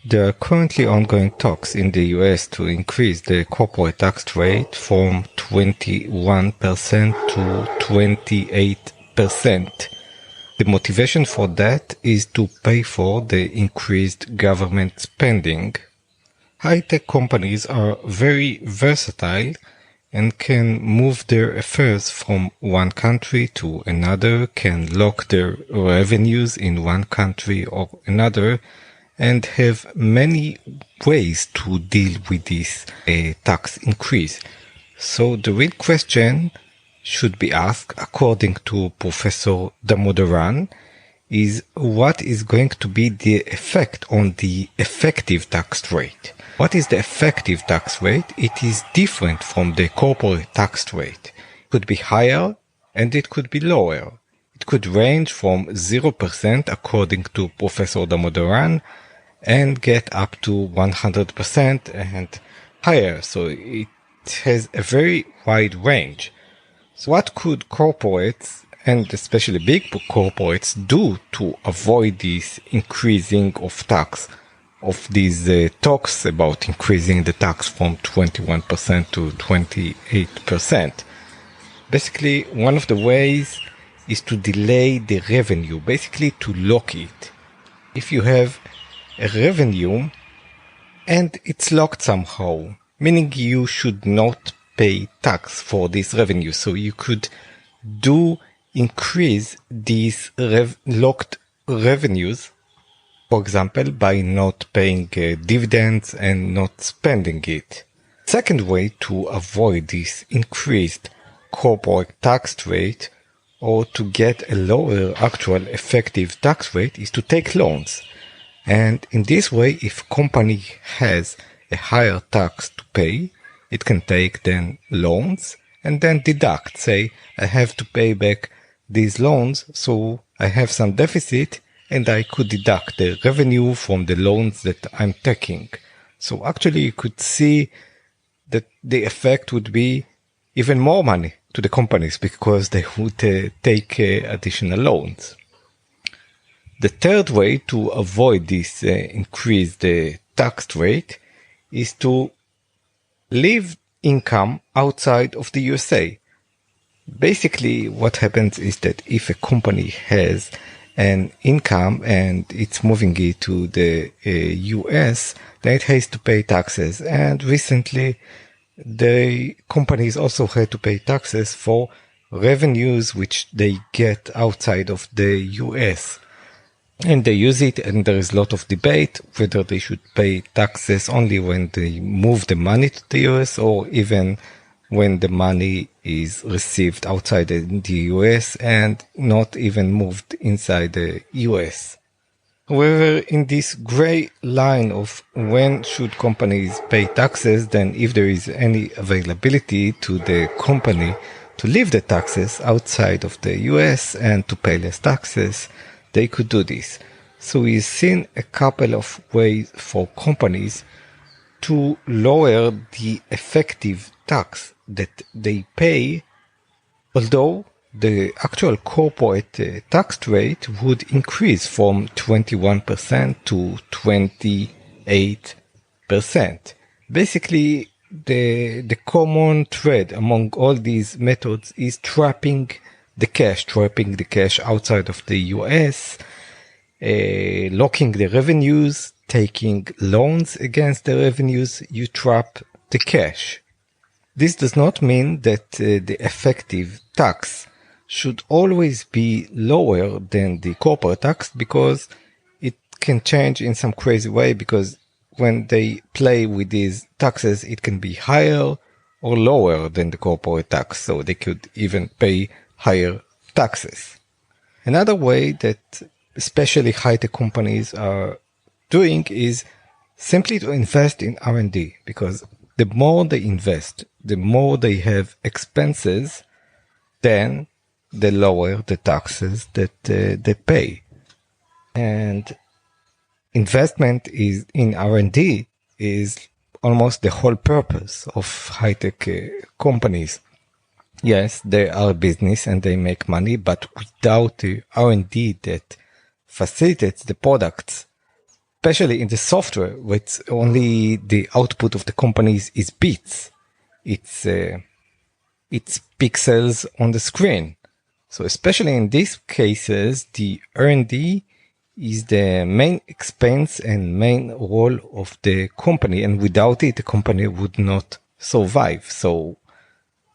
There are currently ongoing talks in the US to increase the corporate tax rate from 21% to 28%. The motivation for that is to pay for the increased government spending. High-tech companies are very versatile and can move their affairs from one country to another, can lock their revenues in one country or another, and have many ways to deal with this tax increase. So the real question should be asked, according to Professor Damodaran, is what is going to be the effect on the effective tax rate? What is the effective tax rate? It is different from the corporate tax rate. It could be higher and it could be lower. It could range from 0% according to Professor Damodaran and get up to 100% and higher. So it has a very wide range. So what could corporates, and especially big corporates, do to avoid this increasing of tax, of these talks about increasing the tax from 21% to 28%? Basically, one of the ways is to delay the revenue, basically to lock it. If you have a revenue and it's locked somehow, meaning you should not pay tax for this revenue. So you could increase these locked revenues, for example, by not paying dividends and not spending it. Second way to avoid this increased corporate tax rate or to get a lower actual effective tax rate is to take loans. And in this way, if a company has a higher tax to pay, it can take then loans and then deduct. Say, I have to pay back these loans, so I have some deficit and I could deduct the revenue from the loans that I'm taking. So actually you could see that the effect would be even more money to the companies because they would take additional loans. The third way to avoid this increased tax rate is to leave income outside of the USA. Basically, what happens is that if a company has an income and it's moving it to the US, then it has to pay taxes. And recently, the companies also had to pay taxes for revenues which they get outside of the US. And they use it, and there is a lot of debate whether they should pay taxes only when they move the money to the US or even when the money is received outside the US and not even moved inside the US. However, in this gray line of when should companies pay taxes, then if there is any availability to the company to leave the taxes outside of the US and to pay less taxes, they could do this. So we've seen a couple of ways for companies to lower the effective tax that they pay, although the actual corporate tax rate would increase from 21% to 28%. Basically, the common thread among all these methods is trapping the cash outside of the US, locking the revenues, taking loans against the revenues. You trap the cash. This does not mean that the effective tax should always be lower than the corporate tax, because it can change in some crazy way, because when they play with these taxes, it can be higher or lower than the corporate tax. So they could even pay higher taxes. Another way that especially high-tech companies are doing is simply to invest in R&D, because the more they invest, the more they have expenses, then the lower the taxes that they pay. And investment is in R&D is almost the whole purpose of high-tech companies. Yes, they are a business and they make money, but without the R&D that facilitates the products especially in the software, where it's only the output of the companies is bits. It's pixels on the screen. So especially in these cases, the R&D is the main expense and main role of the company. And without it, the company would not survive. So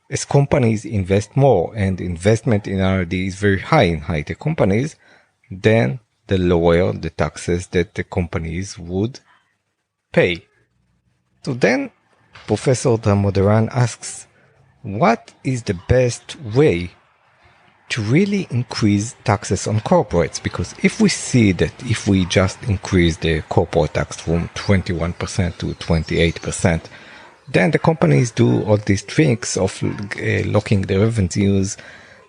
as companies invest more and investment in R&D is very high in high-tech companies, then the lower the taxes that the companies would pay. So then Professor Damodaran asks, what is the best way to really increase taxes on corporates? Because if we see that if we just increase the corporate tax from 21% to 28%, then the companies do all these tricks of locking the revenues,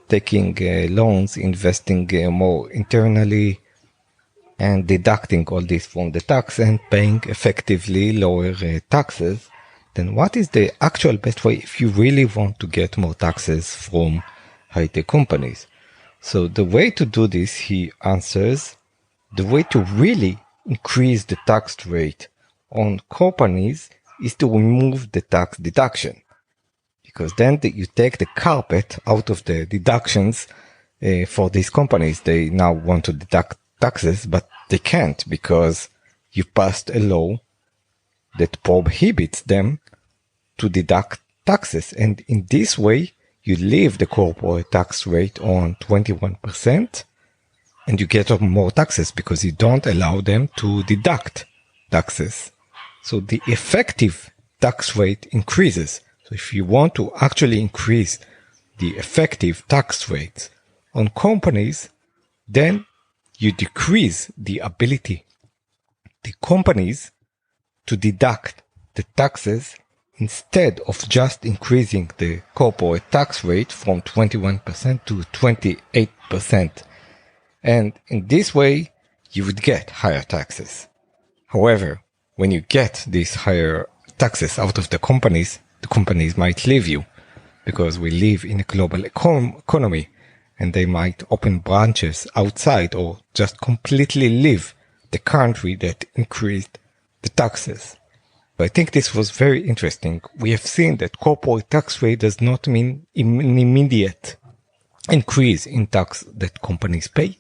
taking loans, investing more internally, and deducting all this from the tax and paying effectively lower taxes. Then what is the actual best way if you really want to get more taxes from high-tech companies? So the way to do this, he answers, the way to really increase the tax rate on companies is to remove the tax deduction. Because then you take the carpet out of the deductions for these companies. They now want to deduct taxes, but they can't because you passed a law that prohibits them to deduct taxes. And in this way, you leave the corporate tax rate on 21% and you get more taxes because you don't allow them to deduct taxes. So the effective tax rate increases. So if you want to actually increase the effective tax rates on companies, then you decrease the ability the companies to deduct the taxes instead of just increasing the corporate tax rate from 21% to 28%. And in this way, you would get higher taxes. However, when you get these higher taxes out of the companies might leave you because we live in a global economy and they might open branches outside or just completely leave the country that increased the taxes. I think this was very interesting. We have seen that corporate tax rate does not mean an immediate increase in tax that companies pay.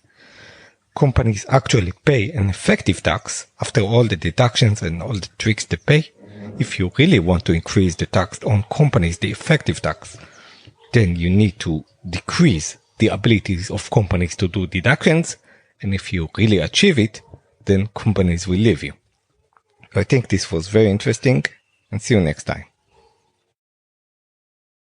Companies actually pay an effective tax after all the deductions and all the tricks they pay. If you really want to increase the tax on companies, the effective tax, then you need to decrease the abilities of companies to do deductions. And if you really achieve it, then companies will leave you. I think this was very interesting, and see you next time.